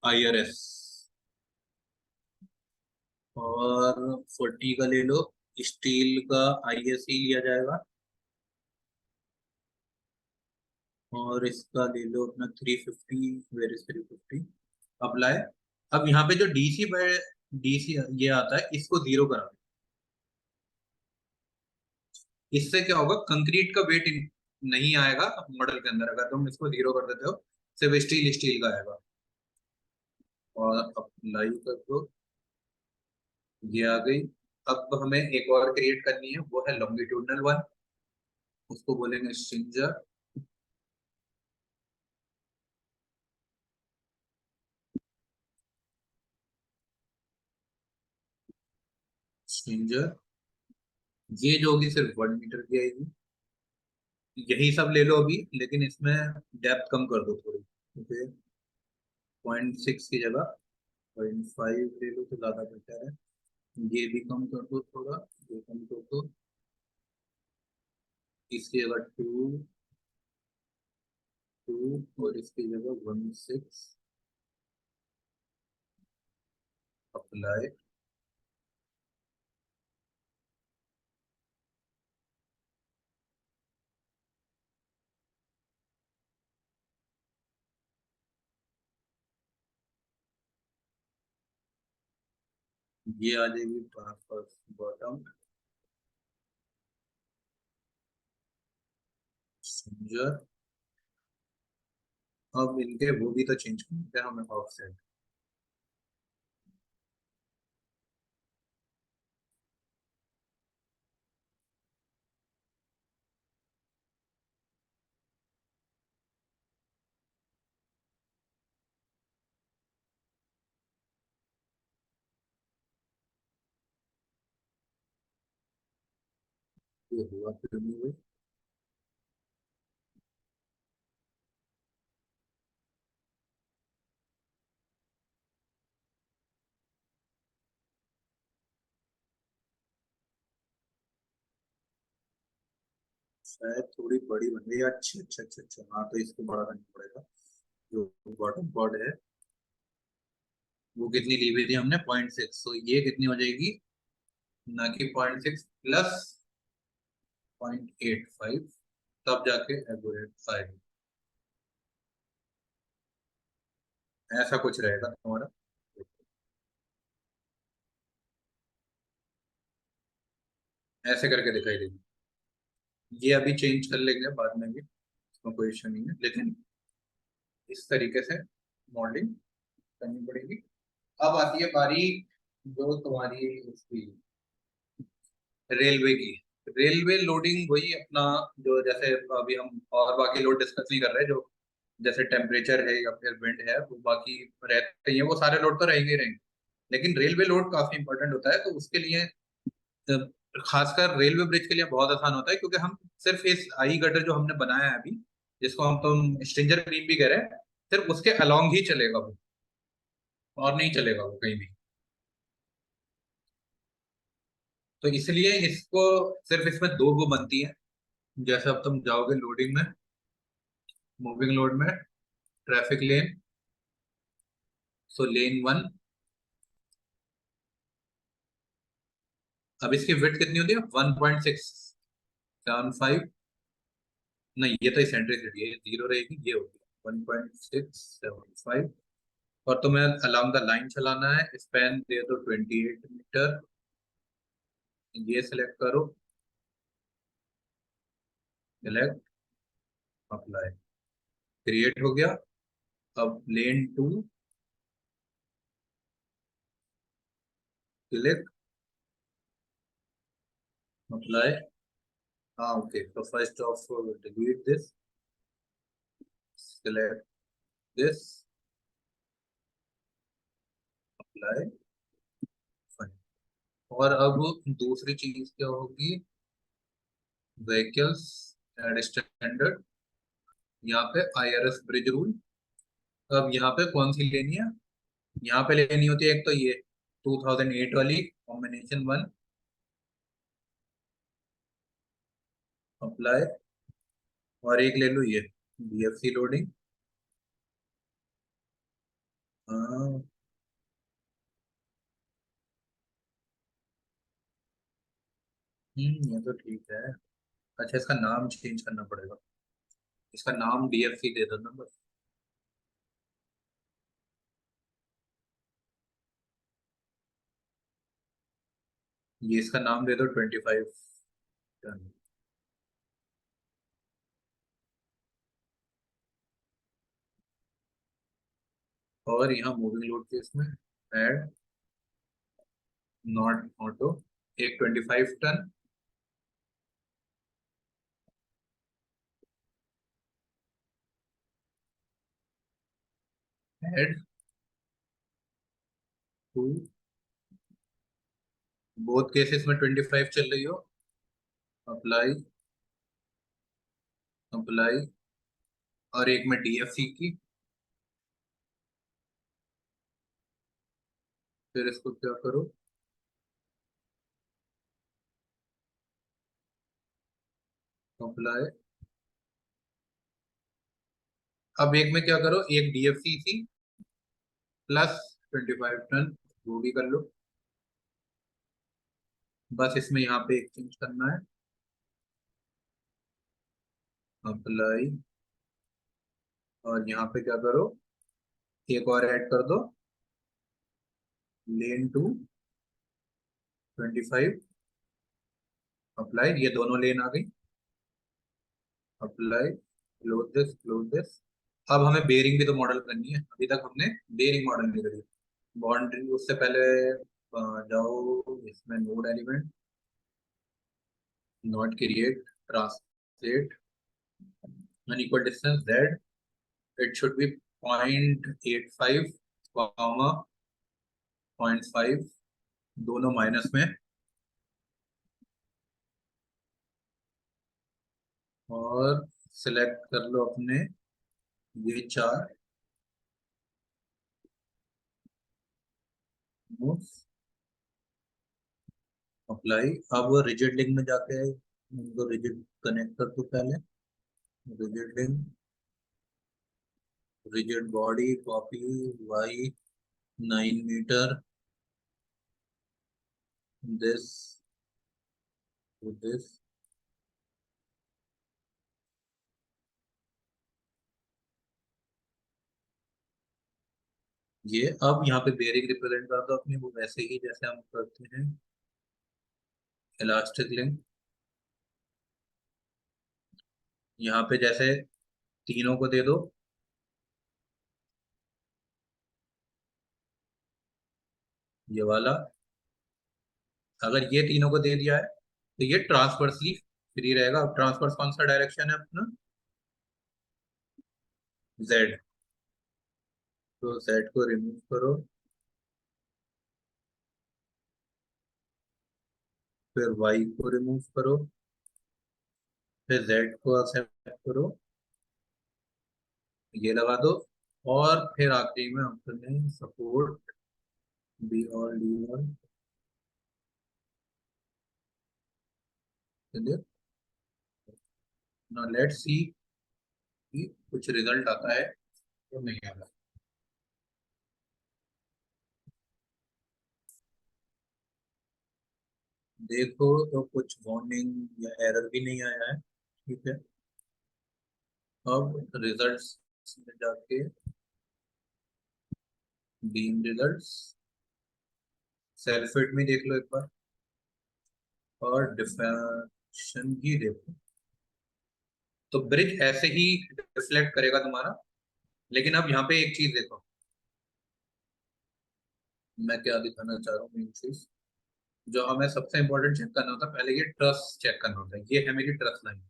IRS, और 40 का ले लो। स्टील का ISE लिया जाएगा, और इसका ले लो अपना 350। Where is 350? अप्लाई। अब यहाँ पे जो DC बाय DC ये आता है, इसको 0 करा दो। इससे क्या होगा, कंक्रीट का वेट नहीं आएगा मॉडल के अंदर, अगर तुम इसको 0 कर देते हो। सिर्फ स्टील स्टील का आएगा। और अप्लाई कर दो, ये आ गई। अब हमें एक और क्रिएट करनी है, वो है लॉन्गिट्यूडनल वन। उसको बोलेंगे स्ट्रिंजर। स्ट्रिंजर ये जो होगी सिर्फ 1 मीटर की आएगी। यही सब ले लो अभी, लेकिन इसमें डेप्थ कम कर दो थोड़ी। ओके, 0.6 की जगह 0.5 ले लो तो ज्यादा बेटर है। ये भी कम कर दो थोड़ा, ये कम कर दो। इसकी जगह 2 और इसकी जगह 1.6। अप्लाई। ये आ जाएगी ट्रांसफर बॉटम स्ट्रिंजर। अब इनके वो भी तो चेंज करते हैं हमें, ऑफसेट। ये हुआ फिर नहीं हुई। शायद थोड़ी बड़ी बन गई। अच्छा अच्छा अच्छा अच्छा, हाँ तो इसको बड़ा करना पड़ेगा। जो बॉटम कॉर्ड है वो कितनी ली हुई थी हमने, 0.6। तो ये कितनी हो जाएगी, ना कि 0.6 प्लस 0.85, तब जाके एवरेज 5। ऐसा कुछ रहेगा तुम्हारा। ऐसे करके दिखाई देगी। ये अभी चेंज कर लेंगे बाद में भी, इसमें कोई इशू नहीं है, लेकिन इस तरीके से मॉडलिंग करनी पड़ेगी। अब आती है बारी जो तुम्हारी उसकी, रेलवे की। रेलवे लोडिंग वही अपना, जो जैसे अभी हम और बाकी लोड डिस्कस नहीं कर रहे, जो जैसे टेम्परेचर है या फिर विंड है, वो बाकी रहते हैं, वो सारे लोड तो रहेंगे ही रहेंगे। लेकिन रेलवे लोड काफी इंपॉर्टेंट होता है, तो उसके लिए अ, खासकर रेलवे ब्रिज के लिए बहुत आसान होता है, क्योंकि हम सिर्फ इस आई गटर जो हमने बनाया है अभी, जिसको हम तुम स्ट्रिंजर बीम भी कह रहे हैं, सिर्फ उसके अलोंग ही चलेगा वो, और नहीं चलेगा वो कहीं भी। तो इसलिए इसको सिर्फ इसमें दो वो बनती है। जैसे अब तुम जाओगे लोडिंग में, मूविंग लोड में, ट्रैफिक लेन। सो लेन 1। अब इसकी विड्थ कितनी होती है, 1.675। नहीं, ये तो इसेंट्रिसिटी है, 0 रहेगी, ये होगी 1.675। और तुम्हें अलोंग द लाइन चलाना है, स्पैन दे दो 28 मीटर। ये सिलेक्ट करो, सिलेक्ट, अप्लाई, क्रिएट हो गया। अब लेन 2, सिलेक्ट, अप्लाई। हाँ ओके, तो first of delete this, select this, apply, fine। और अब दूसरी चीज क्या होगी, व्हीकल्स एड स्टैंडर्ड, यहाँ पे IRS ब्रिज रूल। अब यहाँ पे कौन सी लेनी है, यहाँ पे लेनी होती है एक तो ये 2008 वाली कॉम्बिनेशन 1, अप्लाई, और एक ले लो ये BFC लोडिंग। हाँ, ये तो ठीक है। अच्छा, इसका नाम चेंज करना पड़ेगा, इसका नाम DFC दे दो ना बस। ये इसका नाम दे दो 25 टन। और यहाँ मूविंग लोड के इसमें ऐड नॉट ऑटो, एक 25 ton add to, both cases में 25 चल रही हो, अप्लाई, अप्लाई, और एक में DFC की। फिर इसको क्या करो, अप्लाई। अब एक में क्या करो, एक DFC थी प्लस 25 टन, वो भी कर लो। बस इसमें यहाँ पे एक चेंज करना है, अप्लाई, और यहाँ पे क्या करो, एक और ऐड कर दो, लेन टू 25, अप्लाई, ये दोनों लेन आ गई, apply, close this, close this. अब हमें बेरिंग भी तो मॉडल करनी है, अभी तक हमने बेरिंग मॉडल नहीं करी। बाउंड्री उससे पहले जाओ इसमें, node element, not create, translate, unequal distance z, it should be 0.85 comma 0.5, दोनों माइनस में। और सिलेक्ट कर लो अपने ये चार नोड्स, अप्लाई। अब रिजिड लिंक में जाके उनको रिजिड कनेक्ट कर दो पहले, rigid link, rigid body, copy y 9 metre, this to this. ये अब यहाँ पे बेरिंग रिप्रेजेंट कर दो अपनी, वो वैसे ही जैसे हम करते हैं, इलास्टिक लिंक, यहाँ पे जैसे तीनों को दे दो, ये वाला। अगर ये तीनों को दे दिया है तो ये ट्रांसवर्सली फ्री रहेगा। अब ट्रांसवर्स कौन सा डायरेक्शन है अपना, Z, तो Z को रिमूव करो, फिर Y को रिमूव करो, फिर Z को एक्सेप्ट करो, ये लगा दो, और फिर आखिरी में हमने सपोर्ट बी और डी और, नाउ लेट्स सी कि कुछ रिजल्ट आता है तो नहीं आता। देखो तो कुछ वार्निंग या एरर भी नहीं आया है, ठीक है। अब रिजल्ट्स में जाके बीम रिजल्ट्स, सेल्फ में देख लो एक बार, और डिफ्लेक्शन ही देखो। तो ब्रिज ऐसे ही डिफ्लेक्ट करेगा तुम्हारा, लेकिन अब यहाँ पे एक चीज देखो, मैं क्या दिखाना चाह रहा हूँ, मेन चीज जो हमें सबसे इंपॉर्टेंट चेक करना होता है, पहले ये ट्रस चेक करना होता है। ये है मेरी ट्रस लाइन।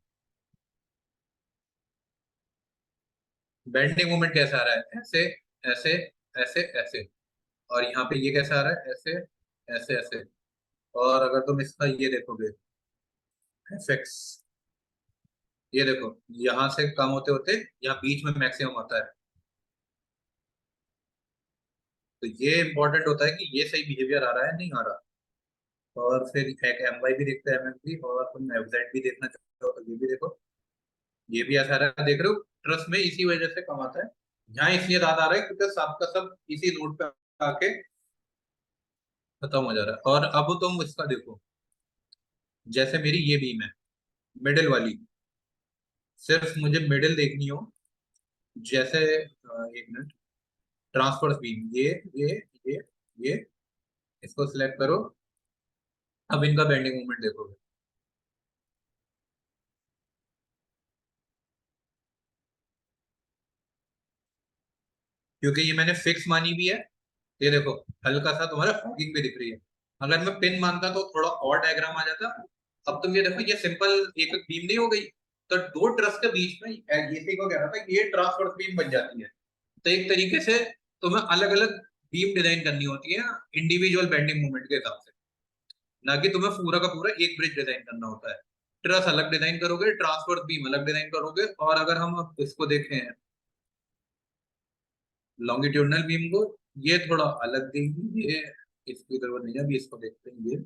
बेंडिंग मोमेंट कैसा आ रहा है, ऐसे ऐसे ऐसे ऐसे, और यहाँ पे ये कैसा आ रहा है, ऐसे ऐसे ऐसे। और अगर तुम इसका ये देखोगे एफएक्स, ये देखो यहाँ से कम होते होते यहाँ बीच में मैक्सिमम आता है। तो ये इंपॉर्टेंट होता है कि ये सही बिहेवियर आ रहा है नहीं आ रहा। और फिर एक एम वाई भी देखते हैं, एमएफ भी, और तुम एफजेड भी देखना चाहते हो तो ये भी देखो, ये भी ऐसा रहा है, देख रहे हो। ट्रस्ट में इसी वजह से कम आता है। यहाँ इसलिए ज्यादा आ रहा है क्योंकि सब का सब इसी नोट पे आके खत्म हो जा रहा है। और अब तुम इसका देखो, जैसे मेरी ये बीम है मिडिल वाली, सिर्फ मुझे मिडिल देखनी हो, जैसे एक मिनट, ट्रांसफर्स बीम, ये ये इसको सिलेक्ट करो। अब इनका बेंडिंग मोमेंट देखोगे, क्योंकि ये मैंने फिक्स मानी भी है। ये देखो हल्का सा तुम्हारा फॉगिंग भी दिख रही है। अगर मैं पिन मानता तो थोड़ा और डायग्राम आ जाता। अब तुम ये देखो, ये सिंपल एक बीम नहीं हो गई, तो दो ट्रस के बीच में ये सी को कह रहा था कि ये ट्रांसफर बीम बन जाती है। तो एक तरीके से तुम्हें अलग अलग बीम डिजाइन करनी होती है इंडिविजुअल बेंडिंग मूवमेंट के हिसाब से, ना कि तुम्हें पूरा का पूरा एक ब्रिज डिजाइन करना होता है। ट्रस अलग डिजाइन करोगे, ट्रांसफर बीम अलग डिजाइन करोगे। और अगर हम अब इसको देखें लॉन्गिट्यूडनल बीम को, ये थोड़ा अलग देंगे। ये इसकी तरफ नहीं, अभी इसको देखते हैं ये,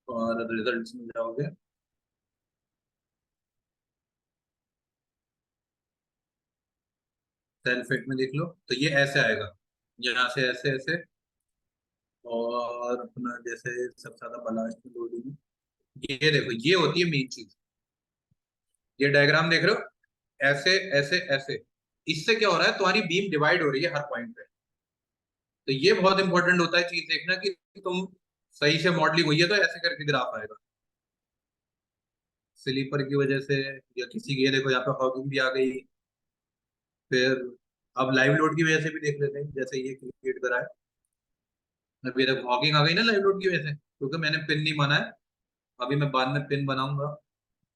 और रिजल्ट्स में जाओगे। सेल फिट में देख लो तो ये ऐसे आएगा, यहाँ से ऐसे ऐसे। और अपना जैसे सबसे ज्यादा बलास्ट में लोडिंग, ये देखो ये होती है मेन चीज। ये डायग्राम देख रहे हो, ऐसे ऐसे ऐसे, इससे क्या हो रहा है, तुम्हारी बीम डिवाइड हो रही है हर पॉइंट पे। तो ये बहुत इंपॉर्टेंट होता है चीज देखना कि तुम सही से मॉडलिंग हुई है तो ऐसे करके ग्राफ आएगा। स्लीपर की वजह से या किसी की, ये देखो यहाँ पे हॉगिंग भी आ गई। फिर अब लाइव लोड की वजह से भी देख लेते हैं, जैसे ये क्रिएट करा है। अब ये देखो हॉगिंग आ गई ना लाइव लोड की वजह से, क्योंकि मैंने पिन नहीं माना है। अभी मैं बाद में पिन बनाऊंगा।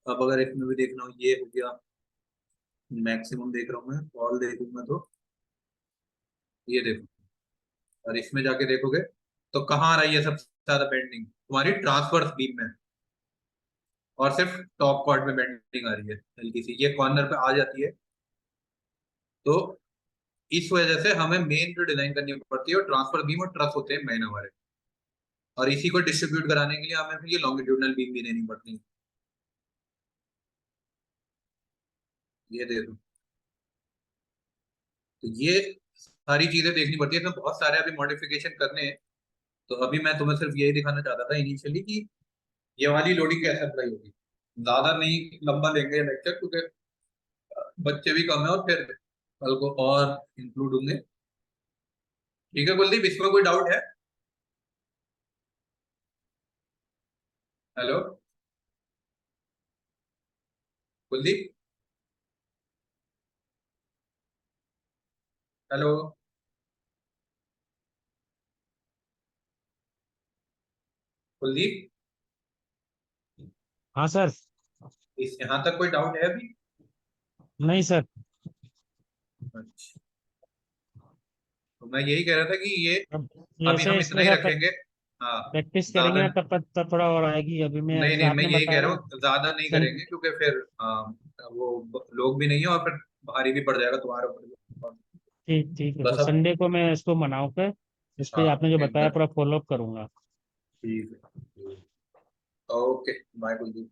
अब अगर इसमें भी देखना हो, ये हो गया मैक्सिमम देख रहा हूँ मैं, ऑल देखूंगा तो ये देखो। और इसमें जाके देखोगे तो कहाँ आ रही है सबसे ज्यादा बेंडिंग, तुम्हारी ट्रांसवर्स बीम में। और सिर्फ टॉप कॉर्ड में बेंडिंग आ रही है हल्की सी, ये कॉर्नर पे आ जाती है। तो इस वजह से हमें मेन जो डिजाइन करनी पड़ती है वो ट्रांसफर बीम और ट्रस होते हैं मेन हमारे। और इसी को डिस्ट्रीब्यूट कराने के लिए हमें फिर ये लॉन्गिट्यूडनल बीम भी देनी पड़ती है। ये देखो, तो ये सारी चीजें देखनी पड़ती है। इसमें बहुत सारे अभी मॉडिफिकेशन करने हैं। तो अभी मैं तुम्हें सिर्फ यही दिखाना चाहता था इनिशियली कि ये वाली लोडिंग कैसे अप्लाई होगी। ज्यादा नहीं लंबा लेंगे लेक्चर, क्योंकि बच्चे भी कम है और फिर कल को और इंक्लूड होंगे। ठीक है कुलदीप, इसमें कोई डाउट है? हेलो कुलदीप, हेलो कुलदीप, हाँ सर। इस यहाँ तक कोई डाउट है अभी? नहीं सर। अच्छा, तो मैं यही कह रहा था कि ये अब अभी जैसे हम इतना इसके ही साथ रखेंगे। हाँ, प्रैक्टिस ज्यादा करेंगे ना तब थोड़ा और आएगी। अभी मैं नहीं जैसे नहीं, मैं आपने यही कह बताया रहा ना। हूँ ज्यादा नहीं सन करेंगे, क्योंकि फिर वो लोग भी नहीं है और फिर भारी भी पड़ जाएगा तुम्हारे ऊपर भी। ठीक ठीक है सर, बस अब, संडे को मैं इसको मनाऊं कर इस पे हाँ आपने जो बताया एकदम पूरा फॉलो अप करूंगा। ठीक है। Okay, bye Kuldeep.